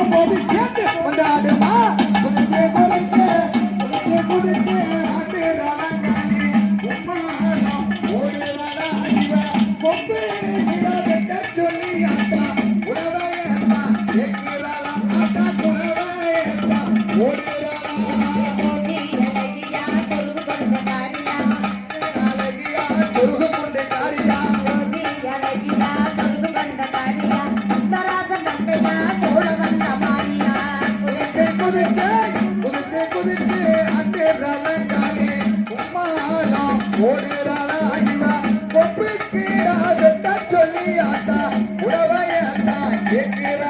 போது சேர்ந்து கொண்டாடுமா குதிச்சு குதிச்சு குதிச்சு குதிச்சு ஆட்டுறாங்காலி உம்மாலம் ஓடுறாளா இவ கொம்பு கிடா வெட்ட சொல்லி ஆத்தா உடவையத்தா எக்கிறாளா ஆத்தா குளவையத்தா ஓடுறாளா சொருகு கொண்ட காரியா குதிச்சு குதிச்சு ஆட்டுறாங்காலி உம்மாலம் ஓடுறாளா இவ கொம்பு கிடா வெட்ட சொல்லி ஆத்தா உடவையத்தா எக்கிறாளா